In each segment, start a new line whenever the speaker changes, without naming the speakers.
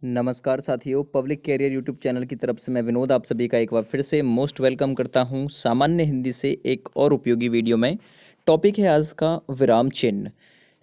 नमस्कार साथियों, public career YouTube channel की तरफ से मैं विनोद आप सभी का एक बार फिर से मोस्ट वेलकम करता हूं सामान्य हिंदी से एक और उपयोगी वीडियो में। टॉपिक है आज का विराम चिन्ह,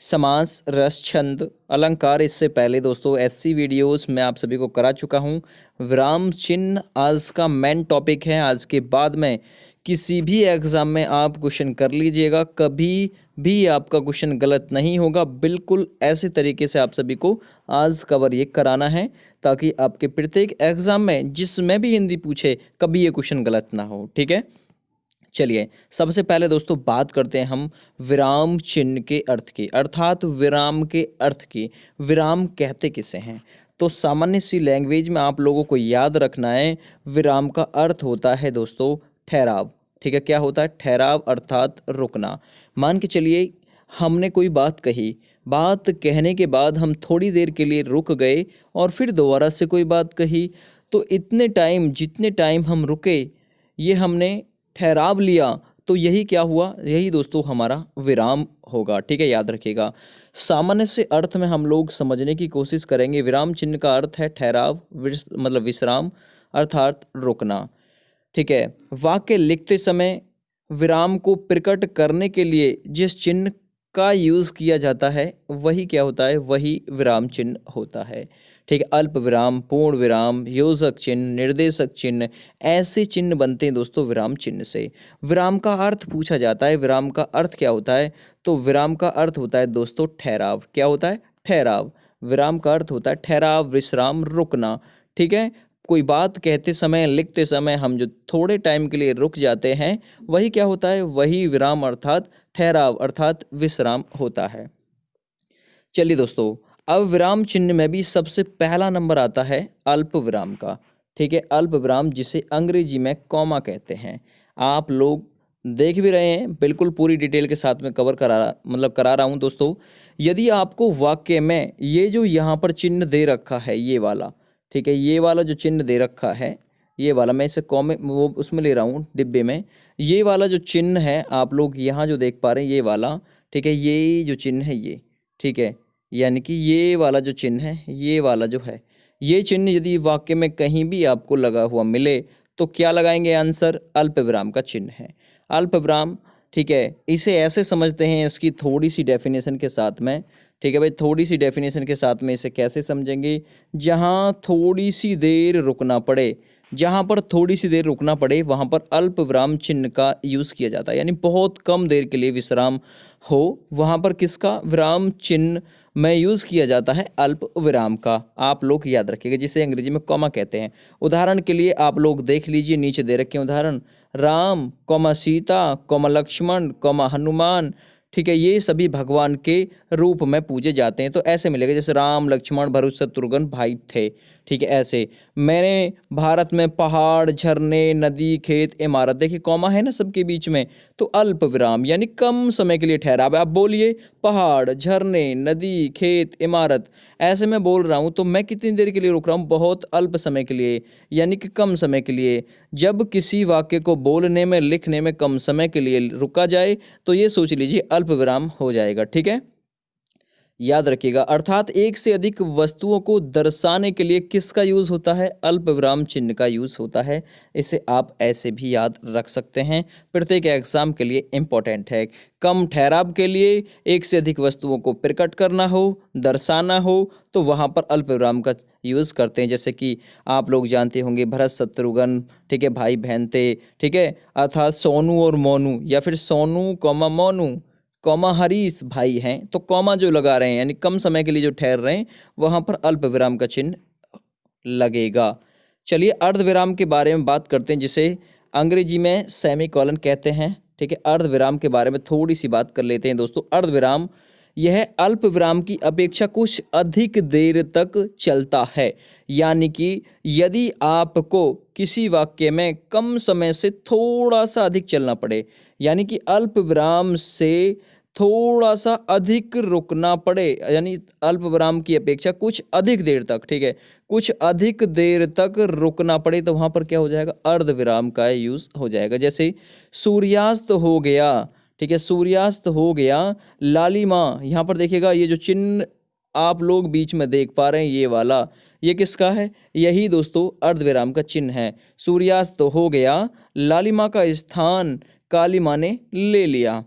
समास, रस, छंद, अलंकार। इससे पहले दोस्तों ऐसी वीडियोस मैं आप सभी को करा चुका हूं। विराम चिन्ह आज का मेन टॉपिक है। आज के बाद में किसी भी एग्ज़ाम में आप क्वेश्चन कर लीजिएगा, कभी भी आपका क्वेश्चन गलत नहीं होगा। बिल्कुल ऐसे तरीके से आप सभी को आज कवर ये कराना है ताकि आपके प्रत्येक एग्ज़ाम में जिसमें भी हिंदी पूछे कभी ये क्वेश्चन गलत ना हो। ठीक है, चलिए सबसे पहले दोस्तों बात करते हैं हम विराम चिन्ह के अर्थ की, अर्थात विराम के अर्थ की। विराम कहते किसे हैं? तो सामान्य सी लैंग्वेज में आप लोगों को याद रखना है, विराम का अर्थ होता है दोस्तों ठहराव। ठीक है, क्या होता है? ठहराव अर्थात रुकना। मान के चलिए हमने कोई बात कही, बात कहने के बाद हम थोड़ी देर के लिए रुक गए और फिर दोबारा से कोई बात कही, तो इतने टाइम जितने टाइम हम रुके ये हमने ठहराव लिया, तो यही क्या हुआ? यही दोस्तों हमारा विराम होगा। ठीक है, याद रखिएगा। सामान्य से अर्थ में हम लोग समझने की कोशिश करेंगे। विराम चिन्ह का अर्थ है ठहराव, मतलब विश्राम अर्थात रुकना। ठीक है, वाक्य लिखते समय विराम को प्रकट करने के लिए जिस चिन्ह का यूज़ किया जाता है वही क्या होता है? वही विराम चिन्ह होता है। ठीक है, अल्प विराम, पूर्ण विराम, योजक चिन्ह, निर्देशक चिन्ह, ऐसे चिन्ह बनते हैं दोस्तों विराम चिन्ह से। विराम का अर्थ पूछा जाता है, विराम का अर्थ क्या होता है? तो विराम का अर्थ होता है दोस्तों ठहराव। क्या होता है? ठहराव। विराम का अर्थ होता है ठहराव, विश्राम, रुकना। ठीक है, कोई बात कहते समय, लिखते समय हम जो थोड़े टाइम के लिए रुक जाते हैं वही क्या होता है? वही विराम अर्थात ठहराव अर्थात विश्राम होता है। चलिए दोस्तों, अब विराम चिन्ह में भी सबसे पहला नंबर आता है अल्प विराम का। ठीक है, अल्प विराम जिसे अंग्रेजी में कॉमा कहते हैं। आप लोग देख भी रहे हैं, बिल्कुल पूरी डिटेल के साथ में कवर करा रहा हूँ दोस्तों। यदि आपको वाक्य में ये जो यहाँ पर चिन्ह दे रखा है ये वाला, ठीक है, ये वाला जो चिन्ह दे रखा है, ये वाला मैं इसे कॉमे वो उसमें ले रहा हूँ डिब्बे में, ये वाला जो चिन्ह है आप लोग यहाँ जो देख पा रहे हैं ये वाला, ठीक है, ये जो चिन्ह है ये, ठीक है, यानी कि ये वाला जो चिन्ह है, ये वाला जो है, ये चिन्ह यदि वाक्य में कहीं भी आपको लगा हुआ मिले तो क्या लगाएंगे? आंसर अल्प विराम का चिन्ह है। अल्प विराम, ठीक है, इसे ऐसे समझते हैं इसकी थोड़ी सी डेफिनेशन के साथ में। ठीक है भाई, थोड़ी सी डेफिनेशन के साथ में इसे कैसे समझेंगे? जहाँ थोड़ी सी देर रुकना पड़े, जहाँ पर थोड़ी सी देर रुकना पड़े वहाँ पर अल्प विराम चिन्ह का यूज़ किया जाता है। यानी बहुत कम देर के लिए विश्राम हो, वहाँ पर किसका? विराम चिन्ह में यूज़ किया जाता है अल्प विराम का। आप लोग याद रखिएगा, जिसे अंग्रेजी में कॉमा कहते हैं। उदाहरण के लिए आप लोग देख लीजिए, नीचे दे रखे हैं उदाहरण, Ram comma Sita comma Lakshman comma Hanuman. ठीक है, ये सभी भगवान के रूप में पूजे जाते हैं। तो ऐसे मिलेगा जैसे राम, लक्ष्मण, भरत, शत्रुघ्न भाई थे। ठीक है, ऐसे मैंने भारत में पहाड़, झरने, नदी, खेत, इमारत, देखिए कॉमा है ना सबके बीच में, तो अल्प विराम यानी कम समय के लिए ठहराव है। आप बोलिए पहाड़, झरने, नदी, खेत, इमारत, ऐसे मैं बोल रहा हूँ तो मैं कितनी देर के लिए रुक रहा हूँ? बहुत अल्प समय के लिए, यानी कि कम समय के लिए। जब किसी वाक्य को बोलने में, लिखने में कम समय के लिए रुका जाए तो ये सोच लीजिए अल्प विराम हो जाएगा। ठीक है, याद रखिएगा। अर्थात एक से अधिक वस्तुओं को दर्शाने के लिए किसका यूज़ होता है? अल्प विराम चिन्ह का यूज़ होता है। इसे आप ऐसे भी याद रख सकते हैं, प्रत्येक एग्जाम के लिए इम्पोर्टेंट है। कम ठहराव के लिए एक से अधिक वस्तुओं को प्रकट करना हो, दर्शाना हो, तो वहाँ पर अल्प विराम का यूज़ करते हैं। जैसे कि आप लोग जानते होंगे भरत शत्रुघ्न, ठीक है, भाई बहन थे। ठीक है, अर्थात सोनू और मोनू, या फिर सोनू कॉमा मोनू कॉमा हरीश भाई हैं, तो कॉमा जो लगा रहे हैं यानी कम समय के लिए जो ठहर रहे हैं वहाँ पर अल्प विराम का चिन्ह लगेगा। चलिए अर्धविराम के बारे में बात करते हैं, जिसे अंग्रेजी में सेमीकोलन कहते हैं। ठीक है, अर्धविराम के बारे में थोड़ी सी बात कर लेते हैं दोस्तों। अर्धविराम यह अल्प विराम की अपेक्षा कुछ अधिक देर तक चलता है। यानी कि यदि आपको किसी वाक्य में कम समय से थोड़ा सा अधिक चलना पड़े, यानी कि अल्प विराम से थोड़ा सा अधिक रुकना पड़े, यानी अल्प विराम की अपेक्षा कुछ अधिक देर तक, ठीक है, कुछ अधिक देर तक रुकना पड़े, तो वहाँ पर क्या हो जाएगा? अर्ध विराम का यूज़ हो जाएगा। जैसे सूर्यास्त हो गया, ठीक है, सूर्यास्त हो गया, लालिमा, यहाँ पर देखिएगा ये जो चिन्ह आप लोग बीच में देख पा रहे हैं ये वाला, ये किसका है? यही दोस्तों अर्धविराम का चिन्ह है। सूर्यास्त तो हो गया, लालिमा का स्थान काली माँ ने ले लिया।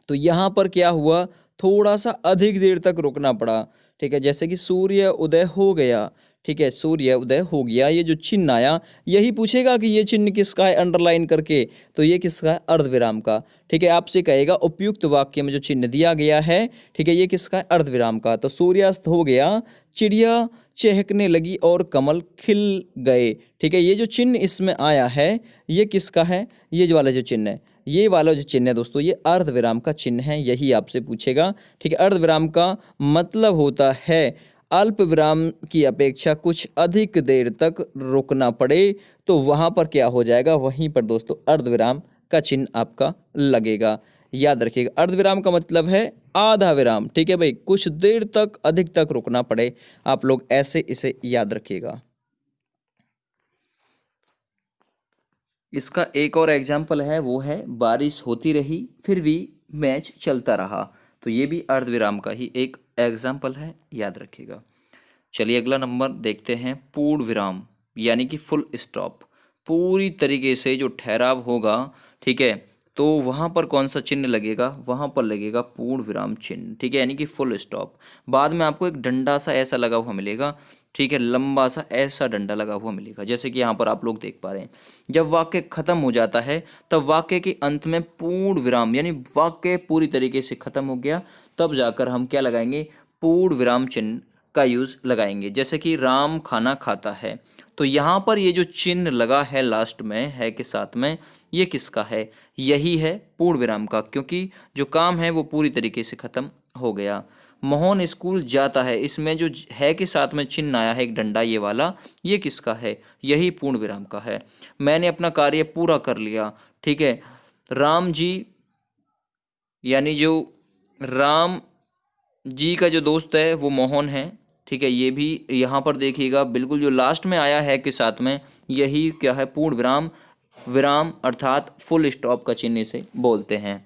तो यहाँ पर क्या हुआ, थोड़ा सा अधिक देर तक रुकना पड़ा। ठीक है, जैसे कि सूर्य उदय हो गया, ठीक है, सूर्य उदय हो गया, ये जो चिन्ह आया, यही पूछेगा कि ये चिन्ह किसका है अंडरलाइन करके, तो ये किसका है? अर्धविराम का। ठीक है, आपसे कहेगा उपयुक्त वाक्य में जो चिन्ह दिया गया है, ठीक है, ये किसका है? अर्धविराम का। तो सूर्यास्त हो गया, चिड़िया चहकने लगी और कमल खिल गए। ठीक है, ये जो चिन्ह इसमें आया है, ये किसका है? ये जो वाला जो चिन्ह है, ये वाला जो चिन्ह है दोस्तों, ये अर्धविराम का चिन्ह है, यही आपसे पूछेगा। ठीक है, अर्धविराम का मतलब होता है अल्प विराम की अपेक्षा कुछ अधिक देर तक रुकना पड़े, तो वहां पर क्या हो जाएगा? वहीं पर दोस्तों अर्धविराम का चिन्ह आपका लगेगा। याद रखिएगा, अर्धविराम का मतलब है आधा विराम। ठीक है भाई, कुछ देर तक अधिक तक रुकना पड़े, आप लोग ऐसे इसे याद रखिएगा। इसका एक और एग्जाम्पल है, वो है बारिश होती रही फिर भी मैच चलता रहा। तो ये भी अर्धविराम का ही एक एग्जाम्पल है, याद रखिएगा। चलिए अगला नंबर देखते हैं, पूर्ण विराम यानी कि फुल स्टॉप। पूरी तरीके से जो ठहराव होगा, ठीक है, तो वहाँ पर कौन सा चिन्ह लगेगा? वहाँ पर लगेगा पूर्ण विराम चिन्ह। ठीक है, यानी कि फुल स्टॉप। बाद में आपको एक डंडा सा ऐसा लगा हुआ मिलेगा, ठीक है, लंबा सा ऐसा डंडा लगा हुआ मिलेगा, जैसे कि यहाँ पर आप लोग देख पा रहे हैं। जब वाक्य खत्म हो जाता है, तब वाक्य के अंत में पूर्ण विराम, यानी वाक्य पूरी तरीके से खत्म हो गया, तब जाकर हम क्या लगाएंगे? पूर्ण विराम चिन्ह का यूज लगाएंगे। जैसे कि राम खाना खाता है, तो यहाँ पर ये जो चिन्ह लगा है लास्ट में है के साथ में, ये किसका है? यही है पूर्ण विराम का, क्योंकि जो काम है वो पूरी तरीके से खत्म हो गया। मोहन स्कूल जाता है, इसमें जो है के साथ में चिन्ह आया है एक डंडा, ये वाला, ये किसका है? यही पूर्ण विराम का है। मैंने अपना कार्य पूरा कर लिया। ठीक है, राम जी, यानी जो राम जी का जो दोस्त है वो मोहन है। ठीक है, ये भी यहाँ पर देखिएगा, बिल्कुल जो लास्ट में आया है के साथ में, यही क्या है? पूर्ण विराम, विराम अर्थात फुल स्टॉप का चिन्ह से बोलते हैं।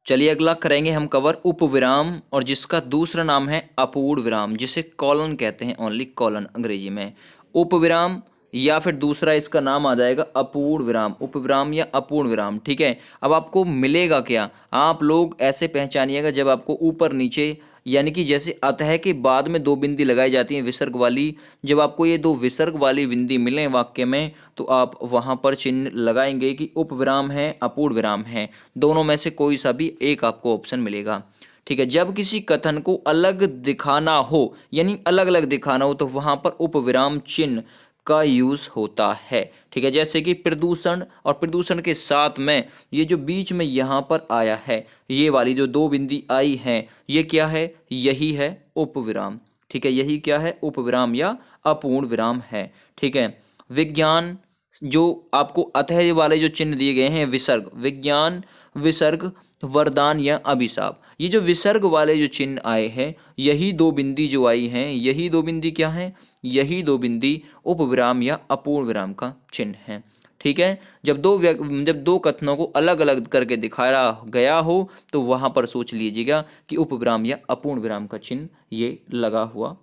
चलिए अगला करेंगे हम कवर उपविराम, और जिसका दूसरा नाम है अपूर्ण विराम, जिसे कॉलन कहते हैं, ओनली कॉलन अंग्रेजी में। उपविराम या फिर दूसरा इसका नाम आ जाएगा अपूर्ण विराम, उपविराम या अपूर्ण विराम। ठीक है, अब आपको मिलेगा क्या? आप लोग ऐसे पहचानिएगा, जब आपको ऊपर नीचे, यानी कि जैसे अतः के बाद में दो बिंदी लगाई जाती हैं विसर्ग वाली, जब आपको ये दो विसर्ग वाली बिंदी मिलें वाक्य में, तो आप वहां पर चिन्ह लगाएंगे कि उपविराम है, अपूर्ण विराम है, दोनों में से कोई सा भी एक आपको ऑप्शन मिलेगा। ठीक है, जब किसी कथन को अलग दिखाना हो, यानी अलग अलग दिखाना हो, तो वहां पर उपविराम चिन्ह का यूज होता है। ठीक है, जैसे कि प्रदूषण, और प्रदूषण के साथ में ये जो बीच में यहाँ पर आया है, ये वाली जो दो बिंदी आई हैं, ये क्या है? यही है उपविराम। ठीक है, यही क्या है? उपविराम या अपूर्ण विराम है। ठीक है, विज्ञान, जो आपको अतः वाले जो चिन्ह दिए गए हैं विसर्ग, विज्ञान, विसर्ग, वरदान या अभिशाप, ये जो विसर्ग वाले जो चिन्ह आए हैं, यही दो बिंदी जो आई हैं, यही दो बिंदी क्या है? यही दो बिंदी उपविराम या अपूर्ण विराम का चिन्ह है। ठीक है, जब दो कथनों को अलग अलग करके दिखाया गया हो, तो वहां पर सोच लीजिएगा कि उपविराम या अपूर्ण विराम का चिन्ह ये लगा हुआ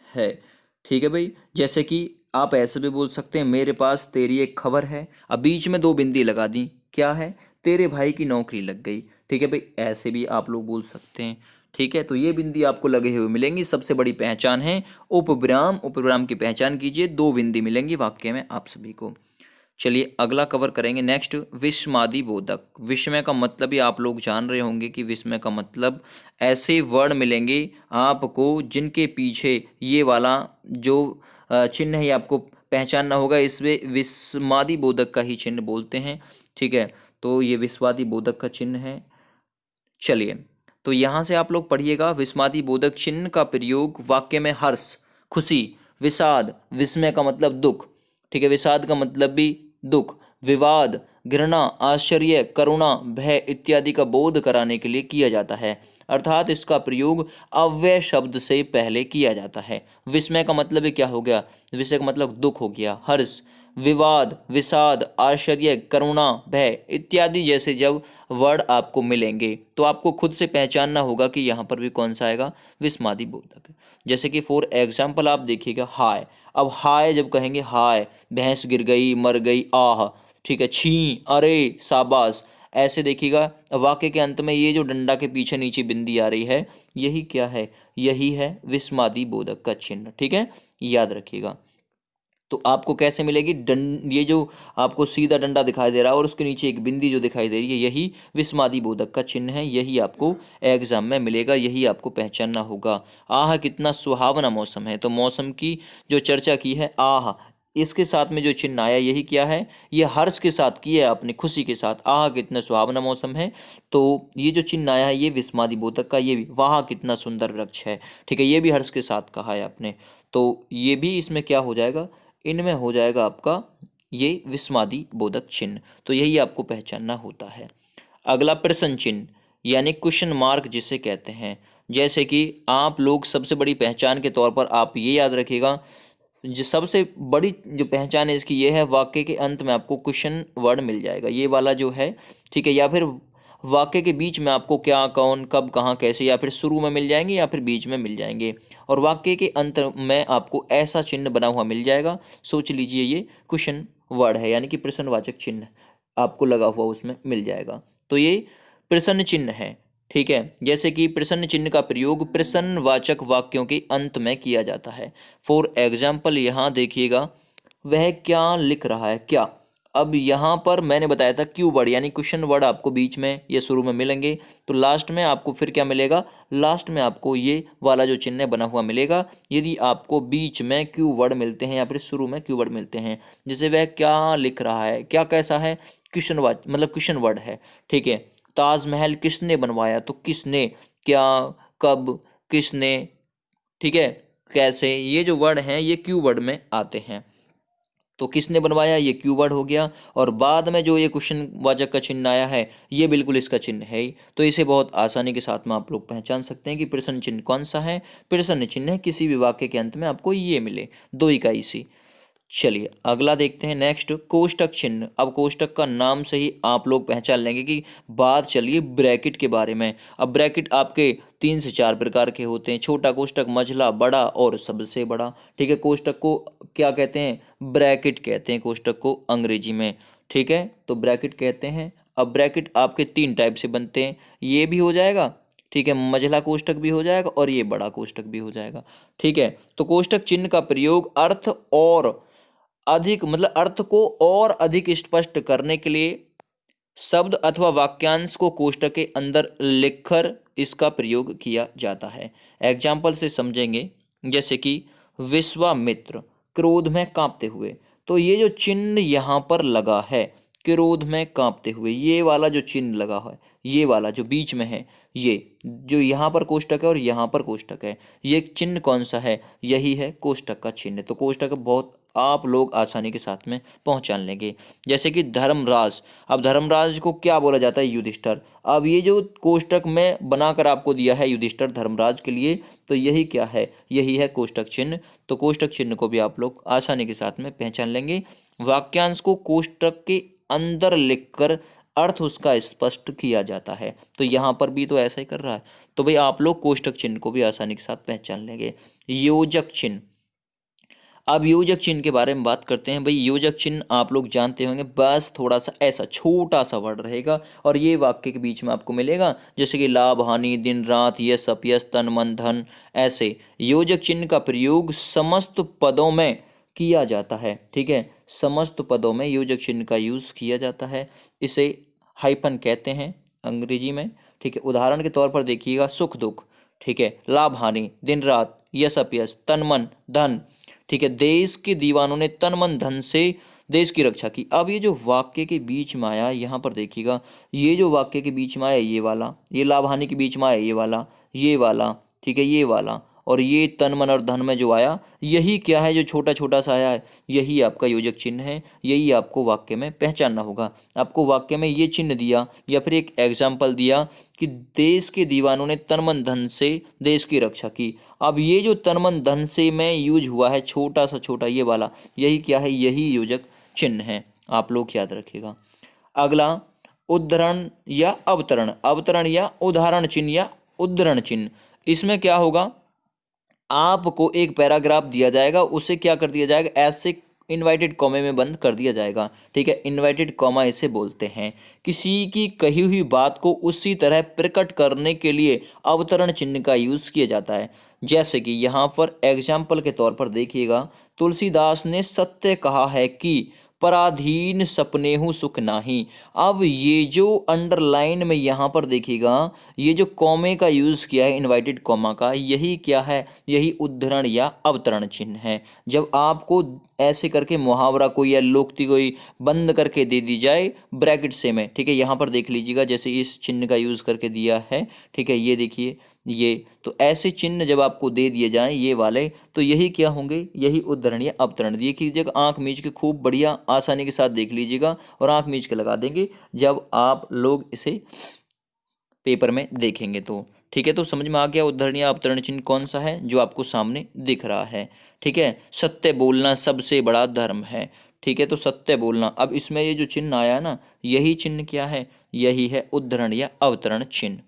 है। ठीक है भाई, जैसे कि आप ऐसे भी बोल सकते हैं, मेरे पास तेरी एक खबर है, अब बीच में दो बिंदी लगा दी, क्या है? तेरे भाई की नौकरी लग गई। ठीक है भाई, ऐसे भी आप लोग बोल सकते हैं। ठीक है, तो ये बिंदी आपको लगे हुए मिलेंगी, सबसे बड़ी पहचान है उपविराम। उपविराम की पहचान कीजिए, दो बिंदी मिलेंगी वाक्य में आप सभी को। चलिए अगला कवर करेंगे, नेक्स्ट विस्मयादि बोधक। विस्मय का मतलब ही आप लोग जान रहे होंगे कि विस्मय का मतलब ऐसे वर्ड मिलेंगे आपको जिनके पीछे ये वाला जो चिन्ह है, ये आपको पहचानना होगा, इसमें विस्मयादि बोधक का ही चिन्ह बोलते हैं। ठीक है, तो ये विस्मयादि बोधक का चिन्ह है। चलिए, तो यहाँ से आप लोग पढ़िएगा, विस्मयादि बोधक चिन्ह का प्रयोग वाक्य में हर्ष, खुशी, विषाद, विस्मय का मतलब दुख, ठीक है, विषाद का मतलब भी दुख, विवाद, घृणा, आश्चर्य, करुणा, भय इत्यादि का बोध कराने के लिए किया जाता है, अर्थात इसका प्रयोग अव्यय शब्द से पहले किया जाता है। विस्मय का मतलब क्या हो गया? विषय का मतलब दुख हो गया, हर्ष, विवाद, विषाद, आश्चर्य, करुणा, भय इत्यादि जैसे जब वर्ड आपको मिलेंगे तो आपको खुद से पहचानना होगा कि यहाँ पर भी कौन सा आएगा, विस्मादी बोधक। जैसे कि फॉर एग्जाम्पल आप देखिएगा हाय। अब हाय जब कहेंगे हाय, भैंस गिर गई, मर गई, आह, ठीक है, छी, अरे, शाबाश, ऐसे देखिएगा वाक्य के अंत में ये जो डंडा के पीछे नीचे बिंदी आ रही है, यही क्या है, यही है विस्मादी बोधक का चिन्ह। ठीक है, याद रखिएगा। तो आपको कैसे मिलेगी, ये जो आपको सीधा डंडा दिखाई दे रहा है और उसके नीचे एक बिंदी जो दिखाई दे रही है, यही विस्मादी बोधक का चिन्ह है। यही आपको एग्जाम में मिलेगा, यही आपको पहचानना होगा। आह कितना सुहावना मौसम है, तो मौसम की जो चर्चा की है, आह, इसके साथ में जो चिन्ह आया यही क्या है, ये हर्ष के साथ किया है आपने, खुशी के साथ, आह कितना सुहावना मौसम है। तो ये जो चिन्ह आया है ये विस्मादी बोधक का, ये भी वाह कितना सुंदर वृक्ष है, ठीक है, ये भी हर्ष के साथ कहा है आपने। तो ये भी इसमें क्या हो जाएगा, इनमें हो जाएगा आपका ये विस्मादी बोधक चिन्ह। तो यही आपको पहचानना होता है। अगला प्रश्न चिन्ह यानी क्वेश्चन मार्क जिसे कहते हैं। जैसे कि आप लोग सबसे बड़ी पहचान के तौर पर आप ये याद रखिएगा, जो सबसे बड़ी जो पहचान है इसकी ये है, वाक्य के अंत में आपको क्वेश्चन वर्ड मिल जाएगा, ये वाला जो है, ठीक है, या फिर वाक्य के बीच में आपको क्या, कौन, कब, कहाँ, कैसे, या फिर शुरू में मिल जाएंगे या फिर बीच में मिल जाएंगे, और वाक्य के अंत में आपको ऐसा चिन्ह बना हुआ मिल जाएगा। सोच लीजिए ये क्वेश्चन वर्ड है, यानी कि प्रश्नवाचक चिन्ह आपको लगा हुआ उसमें मिल जाएगा। तो ये प्रश्न चिन्ह है। ठीक है, जैसे कि प्रश्न चिन्ह का प्रयोग प्रश्नवाचक वाक्यों के अंत में किया जाता है। फॉर एग्जाम्पल यहाँ देखिएगा, वह क्या लिख रहा है, क्या। अब यहाँ पर मैंने बताया था क्यू वर्ड यानी क्वेश्चन वर्ड आपको बीच में या शुरू में मिलेंगे, तो लास्ट में आपको फिर क्या मिलेगा, लास्ट में आपको ये वाला जो चिन्ह बना हुआ मिलेगा। यदि आपको बीच में क्यू वर्ड मिलते हैं या फिर शुरू में क्यू वर्ड मिलते हैं, जैसे वह क्या लिख रहा है, क्या कैसा है, क्वेश्चन मतलब क्वेश्चन वर्ड है। ठीक है, ताजमहल किसने बनवाया, तो किसने, क्या, कब, किसने, ठीक है, कैसे, ये जो वर्ड हैं ये क्यू वर्ड में आते हैं। तो किसने बनवाया ये क्यू वर्ड हो गया, और बाद में जो ये क्वेश्चन वाचक का चिन्ह आया है ये बिल्कुल इसका चिन्ह है ही। तो इसे बहुत आसानी के साथ में आप लोग पहचान सकते हैं कि प्रश्न चिन्ह कौन सा है। प्रश्न चिन्ह किसी भी वाक्य के अंत में आपको ये मिले, 2 इकाई सी। चलिए अगला देखते हैं, नेक्स्ट कोष्टक चिन्ह। अब कोष्टक का नाम से ही आप लोग पहचान लेंगे कि बात चलिए ब्रैकेट के बारे में। अब ब्रैकेट आपके 3 से 4 प्रकार के होते हैं, छोटा कोष्टक, मझला, बड़ा और सबसे बड़ा। ठीक है, कोष्टक को क्या कहते हैं, ब्रैकेट कहते हैं कोष्टक को अंग्रेजी में। ठीक है, तो ब्रैकेट कहते हैं। अब ब्रैकेट आपके 3 टाइप से बनते हैं, ये भी हो जाएगा, ठीक है, मझला कोष्टक भी हो जाएगा और ये बड़ा कोष्टक भी हो जाएगा। ठीक है, तो कोष्टक चिन्ह का प्रयोग अर्थ और अधिक मतलब अर्थ को और अधिक स्पष्ट करने के लिए शब्द अथवा वाक्यांश को कोष्टक के अंदर लिखकर इसका प्रयोग किया जाता है। एग्जाम्पल से समझेंगे, जैसे कि विश्वामित्र क्रोध में कांपते हुए, तो ये जो चिन्ह यहाँ पर लगा है क्रोध में कांपते हुए, ये वाला जो चिन्ह लगा है, ये वाला जो बीच में है, ये जो यहाँ पर कोष्टक है और यहाँ पर कोष्टक है, ये चिन्ह कौन सा है, यही है कोष्टक का चिन्ह। तो कोष्टक बहुत आप लोग आसानी के साथ में पहचान लेंगे। जैसे कि धर्मराज, अब धर्मराज को क्या बोला जाता है, युधिष्ठिर। अब ये जो कोष्टक में बनाकर आपको दिया है युधिष्ठिर धर्मराज के लिए, तो यही क्या है, यही है कोष्टक चिन्ह। तो कोष्टक चिन्ह को भी आप लोग आसानी के साथ में पहचान लेंगे। वाक्यांश को कोष्टक के अंदर लिखकर अर्थ उसका स्पष्ट किया जाता है, तो यहाँ पर भी तो ऐसा ही कर रहा है। तो भाई आप लोग कोष्टक चिन्ह को भी आसानी के साथ पहचान लेंगे। योजक चिन्ह, अब योजक चिन्ह के बारे में बात करते हैं। भाई योजक चिन्ह आप लोग जानते होंगे, बस थोड़ा सा ऐसा छोटा सा वर्ड रहेगा और ये वाक्य के बीच में आपको मिलेगा, जैसे कि लाभ, हानि, दिन, रात, यश, अपयश, तन, मन, धन। ऐसे योजक चिन्ह का प्रयोग समस्त पदों में किया जाता है। ठीक है, समस्त पदों में योजक चिन्ह का यूज़ किया जाता है। इसे हाइफन कहते हैं अंग्रेजी में। ठीक है, उदाहरण के तौर पर देखिएगा, सुख दुख, ठीक है, लाभ हानि, दिन रात, यश अपयश, तन मन धन। ठीक है, देश के दीवानों ने तन मन धन से देश की रक्षा की। अब ये जो वाक्य के बीच में आया, यहाँ पर देखिएगा, ये जो वाक्य के बीच में आया ये वाला, ये लाभ हानि के बीच में आया ये वाला, ये वाला, ठीक है, ये वाला, और ये तन मन और धन में जो आया, यही क्या है, जो छोटा छोटा सा आया है, यही आपका योजक चिन्ह है। यही आपको वाक्य में पहचानना होगा। आपको वाक्य में ये चिन्ह दिया या फिर एक एग्जाम्पल दिया कि देश के दीवानों ने तन मन धन से देश की रक्षा की। अब ये जो तन मन धन से में यूज हुआ है, छोटा सा छोटा ये वाला, यही क्या है, यही योजक चिन्ह है, आप लोग याद रखिएगा। अगला उद्धरण या अवतरण, अवतरण या उदाहरण चिन्ह या उद्धरण चिन्ह। इसमें क्या होगा, आपको एक पैराग्राफ दिया जाएगा, उसे क्या कर दिया जाएगा, ऐसे इनवर्टेड कॉमे में बंद कर दिया जाएगा। ठीक है, इनवर्टेड कॉमा इसे बोलते हैं। किसी की कही हुई बात को उसी तरह प्रकट करने के लिए अवतरण चिन्ह का यूज किया जाता है। जैसे कि यहाँ पर एग्जाम्पल के तौर पर देखिएगा, तुलसीदास ने सत्य कहा है कि पराधीन सपने हूँ सुख नाही। अब ये जो अंडरलाइन में यहाँ पर देखिएगा, ये जो कॉमे का यूज़ किया है, इनवर्टेड कॉमा का, यही क्या है, यही उद्धरण या अवतरण चिन्ह है। जब आपको ऐसे करके मुहावरा कोई या लोकोक्ति कोई बंद करके दे दी जाए ब्रैकेट से में, ठीक है, यहाँ पर देख लीजिएगा जैसे इस चिन्ह का यूज़ करके दिया है, ठीक है, ये देखिए, ये तो ऐसे चिन्ह जब आपको दे दिए जाएं ये वाले, तो यही क्या होंगे, यही उद्धरण या अवतरण। देखिए कीजिएगा, आंख मीच के खूब बढ़िया आसानी के साथ देख लीजिएगा और आंख मीच के लगा देंगे जब आप लोग इसे पेपर में देखेंगे तो। ठीक है, तो समझ में आ गया उद्धरण या अवतरण चिन्ह कौन सा है जो आपको सामने दिख रहा है। ठीक है, सत्य बोलना सबसे बड़ा धर्म है। ठीक है, तो सत्य बोलना, अब इसमें ये जो चिन्ह आया है ना, यही चिन्ह क्या है, यही है उद्धरण या अवतरण चिन्ह।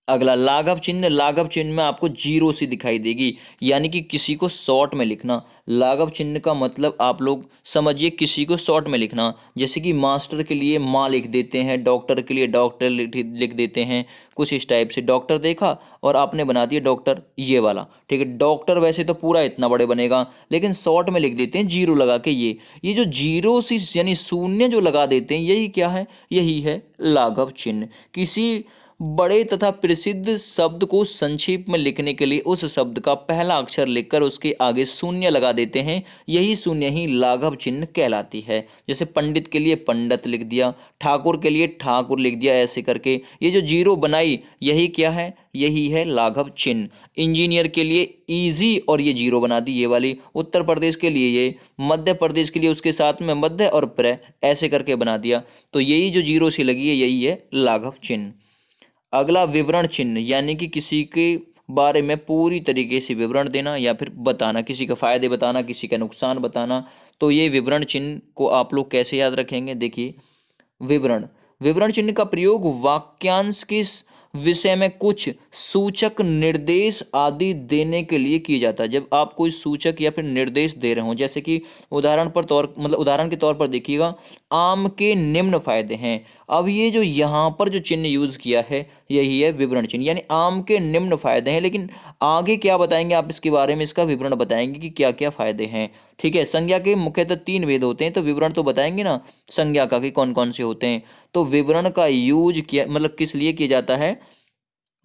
अगला लाघव चिन्ह, लाघव चिन्ह में आपको जीरो सी दिखाई देगी, यानी कि किसी को शॉर्ट में लिखना। लाघव चिन्ह का मतलब आप लोग समझिए, किसी को शॉर्ट में लिखना। जैसे कि मास्टर के लिए माँ लिख देते हैं, डॉक्टर के लिए डॉक्टर लिख देते हैं, कुछ इस टाइप से। डॉक्टर देखा और आपने बना दिया डॉक्टर ये वाला। ठीक है, डॉक्टर वैसे तो पूरा इतना बड़े बनेगा, लेकिन शॉर्ट में लिख देते हैं जीरो लगा के। ये जो जीरो सी यानी शून्य जो लगा देते हैं, यही क्या है, यही है लाघव चिन्ह। किसी बड़े तथा प्रसिद्ध शब्द को संक्षेप में लिखने के लिए उस शब्द का पहला अक्षर लिखकर उसके आगे शून्य लगा देते हैं, यही शून्य ही लाघव चिन्ह कहलाती है। जैसे पंडित के लिए पंडित लिख दिया, ठाकुर के लिए ठाकुर लिख दिया, ऐसे करके ये जो जीरो बनाई, यही क्या है, यही है लाघव चिन्ह। इंजीनियर के लिए इजी और ये जीरो बना दी, ये वाली। उत्तर प्रदेश के लिए ये, मध्य प्रदेश के लिए उसके साथ में मध्य और प्र ऐसे करके बना दिया, तो यही जो जीरो सी लगी है, यही है लाघव चिन्ह। अगला विवरण चिन्ह, यानी कि किसी के बारे में पूरी तरीके से विवरण देना या फिर बताना, किसी का फायदे बताना, किसी का नुकसान बताना। तो ये विवरण चिन्ह को आप लोग कैसे याद रखेंगे, देखिए, विवरण, विवरण चिन्ह का प्रयोग वाक्यांश के विषय में कुछ सूचक निर्देश आदि देने के लिए किया जाता है। जब आप कोई सूचक या फिर निर्देश दे रहे हो, जैसे कि उदाहरण के तौर पर देखिएगा, आम के निम्न फायदे हैं। अब ये जो यहाँ पर जो चिन्ह यूज किया है, यही है विवरण चिन्ह, यानी आम के निम्न फायदे हैं, लेकिन आगे क्या बताएंगे आप इसके बारे में, इसका विवरण बताएंगे कि क्या क्या फायदे हैं। ठीक है, संज्ञा के मुख्यतः 3 भेद होते हैं, तो विवरण तो बताएंगे ना संज्ञा का कि कौन कौन से होते हैं। तो विवरण का यूज किया किस लिए किया जाता है,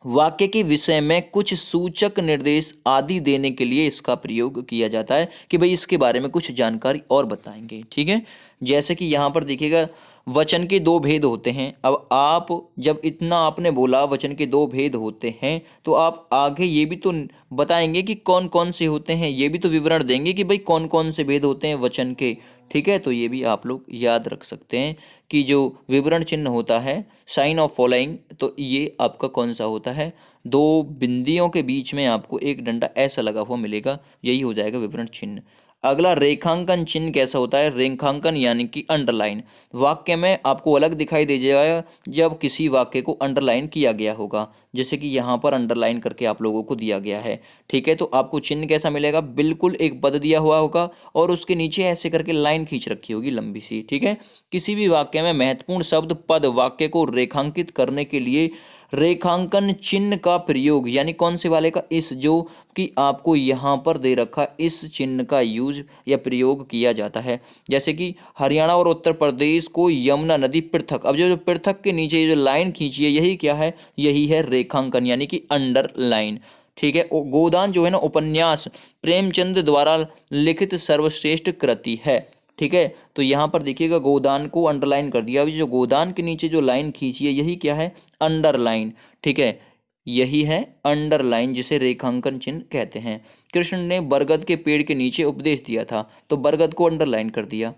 वाक्य के विषय में कुछ सूचक निर्देश आदि देने के लिए इसका प्रयोग किया जाता है, कि भाई इसके बारे में कुछ जानकारी और बताएंगे। ठीक है, जैसे कि यहाँ पर देखिएगा, वचन के 2 भेद होते हैं। अब आप जब इतना आपने बोला वचन के 2 भेद होते हैं, तो आप आगे ये भी तो बताएंगे कि कौन कौन से होते हैं, ये भी तो विवरण देंगे कि भाई कौन कौन से भेद होते हैं वचन के। ठीक है, तो ये भी आप लोग याद रख सकते हैं कि जो विवरण चिन्ह होता है, साइन ऑफ फॉलोइंग, तो ये आपका कौन सा होता है, 2 बिंदियों के बीच में आपको एक डंडा ऐसा लगा हुआ मिलेगा, यही हो जाएगा विवरण चिन्ह। अगला रेखांकन चिन्ह कैसा होता है, रेखांकन यानी कि अंडरलाइन। वाक्य में आपको अलग दिखाई दे जाएगा जब किसी वाक्य को अंडरलाइन किया गया होगा, जैसे कि यहाँ पर अंडरलाइन करके आप लोगों को दिया गया है। ठीक है, तो आपको चिन्ह कैसा मिलेगा, बिल्कुल एक पद दिया हुआ होगा और उसके नीचे ऐसे करके लाइन खींच रखी होगी लंबी सी। ठीक है, किसी भी वाक्य में महत्वपूर्ण शब्द पद वाक्य को रेखांकित करने के लिए रेखांकन चिन्ह का प्रयोग, यानी कौन से वाले का, इस जो कि आपको यहाँ पर दे रखा, इस चिन्ह का यूज या प्रयोग किया जाता है। जैसे कि हरियाणा और उत्तर प्रदेश को यमुना नदी पृथक, अब जो पृथक के नीचे ये जो लाइन खींची है, यही क्या है, यही है रेखांकन यानी कि अंडरलाइन। ठीक है, गोदान जो है ना, उपन्यास प्रेमचंद द्वारा लिखित सर्वश्रेष्ठ कृति है। ठीक है, तो यहाँ पर देखिएगा गोदान को अंडरलाइन कर दिया। अभी जो गोदान के नीचे जो लाइन खींची है, यही क्या है, अंडरलाइन। ठीक है, यही है अंडरलाइन, जिसे रेखांकन चिन्ह कहते हैं। कृष्ण ने बरगद के पेड़ के नीचे उपदेश दिया था, तो बरगद को अंडरलाइन कर दिया।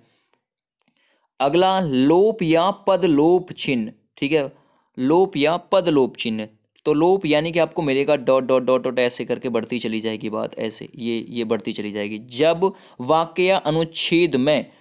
अगला लोप या पदलोप चिन्ह। ठीक है, लोप या पदलोप चिन्ह, तो लोप यानी कि आपको मिलेगा डॉट डॉट डॉट डॉट, ऐसे करके बढ़ती चली जाएगी बात, ऐसे ये बढ़ती चली जाएगी। जब वाक्य या अनुच्छेद में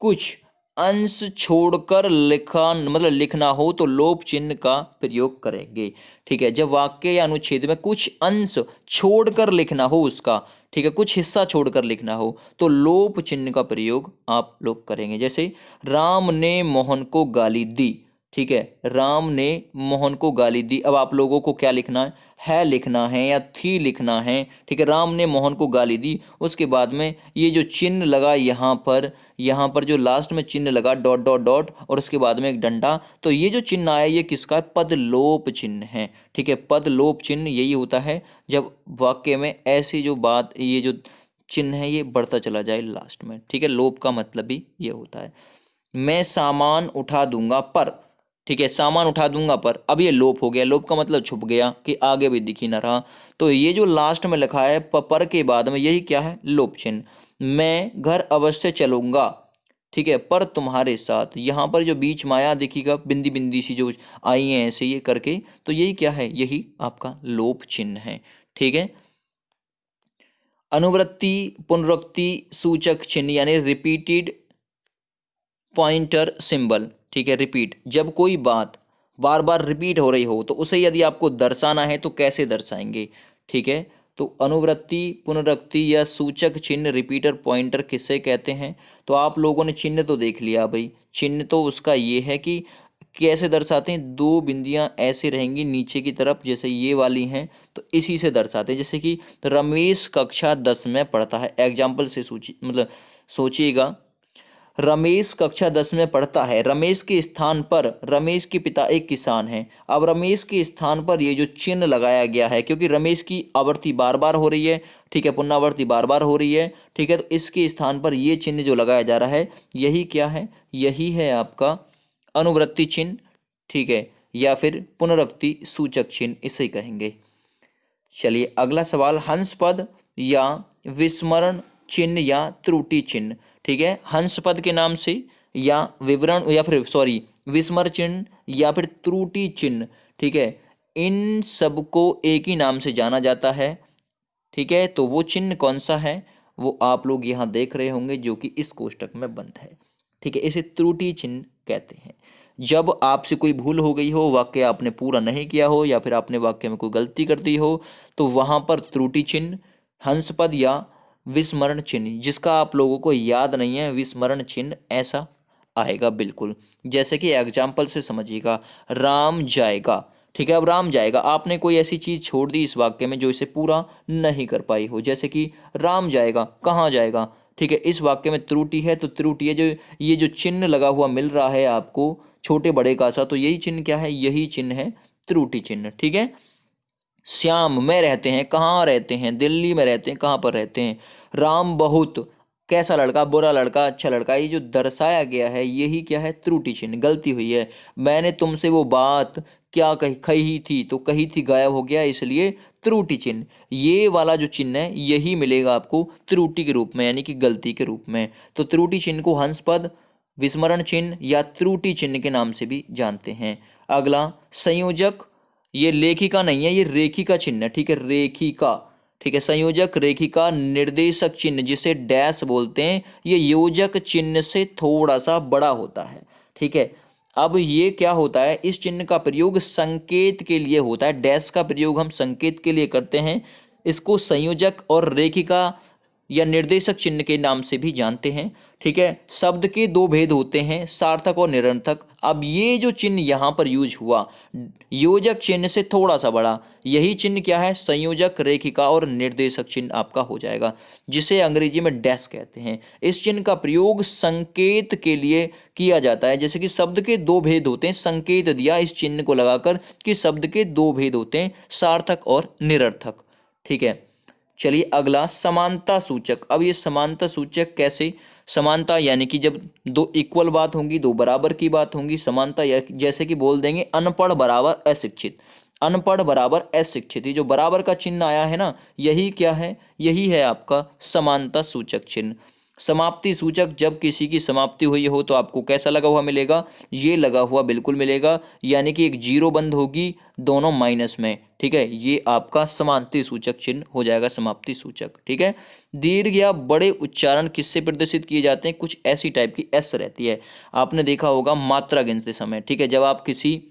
कुछ अंश छोड़कर लिखा मतलब लिखना हो तो लोप चिन्ह का प्रयोग करेंगे। ठीक है, जब वाक्य या अनुच्छेद में कुछ अंश छोड़कर लिखना हो उसका, ठीक है, कुछ हिस्सा छोड़कर लिखना हो तो लोप चिन्ह का प्रयोग आप लोग करेंगे। जैसे राम ने मोहन को गाली दी। ठीक है, राम ने मोहन को गाली दी। अब आप लोगों को क्या लिखना है लिखना है या थी लिखना है। ठीक है, राम ने मोहन को गाली दी, उसके बाद में ये जो चिन्ह लगा यहाँ पर जो लास्ट में चिन्ह लगा डॉट डॉट डॉट और उसके बाद में एक डंडा, तो ये जो चिन्ह आया ये किसका है? पदलोप चिन्ह है। ठीक है, पदलोप चिन्ह यही होता है जब वाक्य में ऐसी जो बात, ये जो चिन्ह है ये बढ़ता चला जाए लास्ट में। ठीक है, लोप का मतलब भी ये होता है। मैं सामान उठा दूंगा पर, ठीक है, सामान उठा दूंगा पर, अब ये लोप हो गया। लोप का मतलब छुप गया कि आगे भी दिख ही ना रहा। तो ये जो लास्ट में लिखा है पर के बाद में, यही क्या है? लोप चिन्ह। मैं घर अवश्य चलूंगा, ठीक है, पर तुम्हारे साथ, यहाँ पर जो बीच माया दिखेगा बिंदी बिंदी सी जो आई है ऐसे ये करके, तो यही क्या है? यही आपका लोप चिन्ह है। ठीक है, अनुवृत्ति पुनरुक्ति सूचक चिन्ह यानी रिपीटेड पॉइंटर सिंबल। ठीक है, रिपीट, जब कोई बात बार बार रिपीट हो रही हो तो उसे यदि आपको दर्शाना है तो कैसे दर्शाएंगे? ठीक है, तो अनुवृत्ति पुनरुक्ति या सूचक चिन्ह रिपीटर पॉइंटर किसे कहते हैं? तो आप लोगों ने चिन्ह तो देख लिया भाई। चिन्ह तो उसका ये है कि कैसे दर्शाते हैं, दो बिंदियां ऐसे रहेंगी नीचे की तरफ जैसे ये वाली हैं, तो इसी से दर्शाते हैं। जैसे कि रमेश कक्षा 10 में पढ़ता है, एग्जाम्पल से सोचिएगा, रमेश कक्षा 10 में पढ़ता है। रमेश के स्थान पर, रमेश के पिता एक किसान हैं। अब रमेश के स्थान पर ये जो चिन्ह लगाया गया है, क्योंकि रमेश की आवृत्ति बार बार हो रही है, ठीक है, पुनरावृत्ति बार बार हो रही है, ठीक है, तो इसके स्थान पर ये चिन्ह जो लगाया जा रहा है, यही क्या है? यही है आपका अनुवृत्ति चिन्ह। ठीक है, या फिर पुनरुक्ति सूचक चिन्ह, इसे कहेंगे। चलिए अगला सवाल, हंस पद या विस्मरण चिन्ह या त्रुटि चिन्ह। ठीक है, हंस पद के नाम से या विवरण या फिर विस्मरण चिन्ह या फिर त्रुटि चिन्ह। ठीक है, इन सबको एक ही नाम से जाना जाता है। ठीक है, तो वो चिन्ह कौन सा है वो आप लोग यहाँ देख रहे होंगे जो कि इस कोष्टक में बंद है। ठीक है, इसे त्रुटि चिन्ह कहते हैं। जब आपसे कोई भूल हो गई हो, वाक्य आपने पूरा नहीं किया हो या फिर आपने वाक्य में कोई गलती कर दी हो, तो वहां पर त्रुटि चिन्ह, हंस पद या विस्मरण चिन्ह, जिसका आप लोगों को याद नहीं है, विस्मरण चिन्ह ऐसा आएगा बिल्कुल। जैसे कि एग्जाम्पल से समझिएगा, राम जाएगा। ठीक है, अब राम जाएगा, आपने कोई ऐसी चीज छोड़ दी इस वाक्य में जो इसे पूरा नहीं कर पाई हो, जैसे कि राम जाएगा, कहाँ जाएगा? ठीक है, इस वाक्य में त्रुटि है, तो त्रुटि है जो ये जो चिन्ह लगा हुआ मिल रहा है आपको छोटे बड़े का सा, तो यही चिन्ह क्या है? यही चिन्ह है त्रुटि चिन्ह। ठीक है, श्याम में रहते हैं, कहाँ रहते हैं? दिल्ली में रहते हैं, कहाँ पर रहते हैं? राम बहुत, कैसा लड़का, बुरा लड़का, अच्छा लड़का, ये जो दर्शाया गया है यही क्या है? त्रुटि चिन्ह, गलती हुई है। मैंने तुमसे वो बात क्या कही थी, तो कही थी गायब हो गया, इसलिए त्रुटि चिन्ह। ये वाला जो चिन्ह है यही मिलेगा आपको त्रुटि के रूप में, यानी कि गलती के रूप में। तो त्रुटि चिन्ह को हंस पद, विस्मरण चिन्ह या त्रुटि चिन्ह के नाम से भी जानते हैं। अगला, संयोजक, ये लेखिका नहीं है, ये रेखिका चिन्ह है। ठीक है, रेखिका। ठीक है, संयोजक, रेखिका, निर्देशक चिन्ह जिसे डैश बोलते हैं, ये योजक चिन्ह से थोड़ा सा बड़ा होता है। ठीक है, अब ये क्या होता है? इस चिन्ह का प्रयोग संकेत के लिए होता है। डैश का प्रयोग हम संकेत के लिए करते हैं। इसको संयोजक और रेखिका या निर्देशक चिन्ह के नाम से भी जानते हैं। ठीक है, शब्द के दो भेद होते हैं, सार्थक और निरर्थक। अब ये जो चिन्ह यहाँ पर यूज हुआ, योजक चिन्ह से थोड़ा सा बड़ा, यही चिन्ह क्या है? संयोजक, रेखिका और निर्देशक चिन्ह आपका हो जाएगा, जिसे अंग्रेजी में डैश कहते हैं। इस चिन्ह का प्रयोग संकेत के लिए किया जाता है। जैसे कि शब्द के दो भेद होते हैं, संकेत दिया इस चिन्ह को लगाकर कि शब्द के दो भेद होते हैं, सार्थक और निरर्थक। ठीक है, चलिए अगला, समानता सूचक। अब ये समानता सूचक कैसे? समानता यानी कि जब दो इक्वल बात होंगी, दो बराबर की बात होंगी, समानता या जैसे कि बोल देंगे अनपढ़ बराबर अशिक्षित, अनपढ़ बराबर अशिक्षित, ये जो बराबर का चिन्ह आया है ना, यही क्या है? यही है आपका समानता सूचक चिन्ह। समाप्ति सूचक, जब किसी की समाप्ति हुई हो तो आपको कैसा लगा हुआ मिलेगा, ये लगा हुआ बिल्कुल मिलेगा, यानी कि एक जीरो बंद होगी, दोनों माइनस में, ठीक है, ये आपका समाप्ति सूचक चिन्ह हो जाएगा, समाप्ति सूचक, ठीक है। दीर्घ या बड़े उच्चारण किससे प्रदर्शित किए जाते हैं, कुछ ऐसी टाइप की एस रहती है, आपने देखा होगा मात्रा गिनते समय, ठीक है, जब आप किसी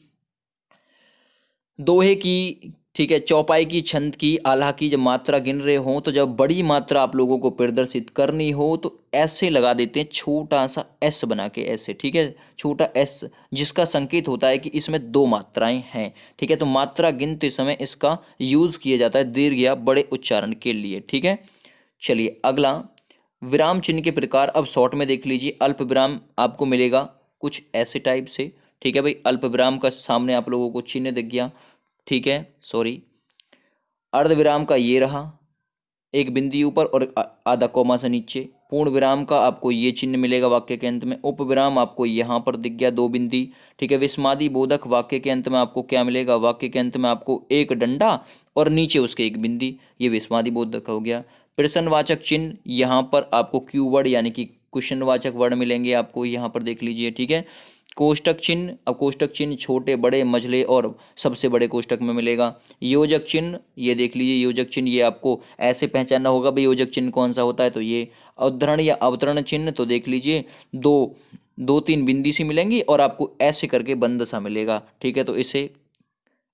दोहे की, ठीक है, चौपाई की, छंद की, आल्हा की जब मात्रा गिन रहे हो, तो जब बड़ी मात्रा आप लोगों को प्रदर्शित करनी हो तो ऐसे लगा देते हैं, छोटा सा एस बना के ऐसे, ठीक है, छोटा एस, जिसका संकेत होता है कि इसमें दो मात्राएं हैं, ठीक है। तो मात्रा गिनते समय इसका यूज किया जाता है दीर्घ या बड़े उच्चारण के लिए, ठीक है। चलिए अगला, विराम चिन्ह के प्रकार अब शॉर्ट में देख लीजिए। अल्प विराम आपको मिलेगा कुछ ऐसे टाइप से, ठीक है भाई, अल्प विराम का सामने आप लोगों को चिन्ह दिख गया, ठीक है, सॉरी। अर्ध विराम का ये रहा, एक बिंदी ऊपर और आधा कॉमा से नीचे। पूर्ण विराम का आपको ये चिन्ह मिलेगा वाक्य के अंत में। उप विराम आपको यहाँ पर दिख गया, दो बिंदी, ठीक है। विस्मादि बोधक वाक्य के अंत में आपको क्या मिलेगा, वाक्य के अंत में आपको एक डंडा और नीचे उसके एक बिंदी, ये विस्मादि बोधक हो गया। प्रश्नवाचक चिन्ह यहाँ पर आपको क्यू वर्ड यानी कि क्वेश्चनवाचक वर्ड मिलेंगे आपको, यहाँ पर देख लीजिए, ठीक है। कोष्टक चिन्ह, अब कोष्टक चिन्ह छोटे, बड़े, मझले और सबसे बड़े कोष्टक में मिलेगा। योजक चिन्ह, ये देख लीजिए, योजक चिन्ह ये आपको ऐसे पहचानना होगा भाई योजक चिन्ह कौन सा होता है, तो ये अवतरण या अवतरण चिन्ह, तो देख लीजिए दो दो तीन बिंदी सी मिलेंगी और आपको ऐसे करके बंद सा मिलेगा, ठीक है, तो इसे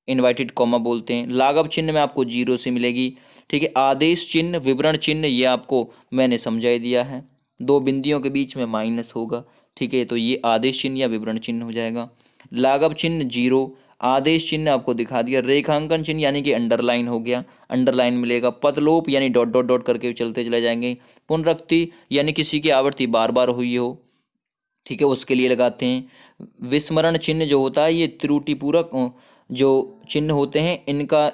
इन्वर्टेड कॉमा बोलते हैं। लाघव चिन्ह में आपको जीरो से मिलेगी, ठीक है। आदेश चिन्ह, विवरण चिन्ह, ये आपको मैंने समझा दिया है, दो बिंदियों के बीच में माइनस होगा, ठीक है, तो ये आदेश चिन्ह या विवरण चिन्ह हो जाएगा। लाघव चिन्ह जीरो, आदेश चिन्ह आपको दिखा दिया। रेखांकन चिन्ह यानी कि अंडरलाइन हो गया, अंडरलाइन मिलेगा। पदलोप यानी डॉट डॉट डॉट करके चलते चले जाएंगे। पुनरुक्ति यानी किसी की आवृत्ति बार बार हुई हो, ठीक है, उसके लिए लगाते हैं। विस्मरण चिन्ह जो होता है ये त्रुटिपूरक जो चिन्ह होते हैं इनका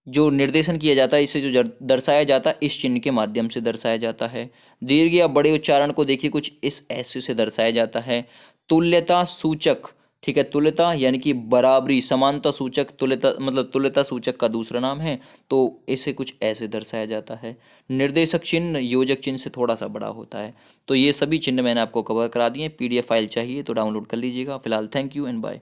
जो निर्देशन किया जाता है, इसे जो दर्शाया जाता है इस चिन्ह के माध्यम से दर्शाया जाता है। दीर्घ या बड़े उच्चारण को देखिए कुछ इस ऐसे से दर्शाया जाता है। तुल्यता सूचक, ठीक है, तुल्यता यानी कि बराबरी, समानता सूचक, तुल्यता मतलब तुल्यता सूचक का दूसरा नाम है, तो इसे कुछ ऐसे दर्शाया जाता है। निर्देशक चिन्ह योजक चिन्ह से थोड़ा सा बड़ा होता है। तो ये सभी चिन्ह मैंने आपको कवर करा दिए। PDF फाइल चाहिए तो डाउनलोड कर लीजिएगा। फिलहाल थैंक यू एंड बाय।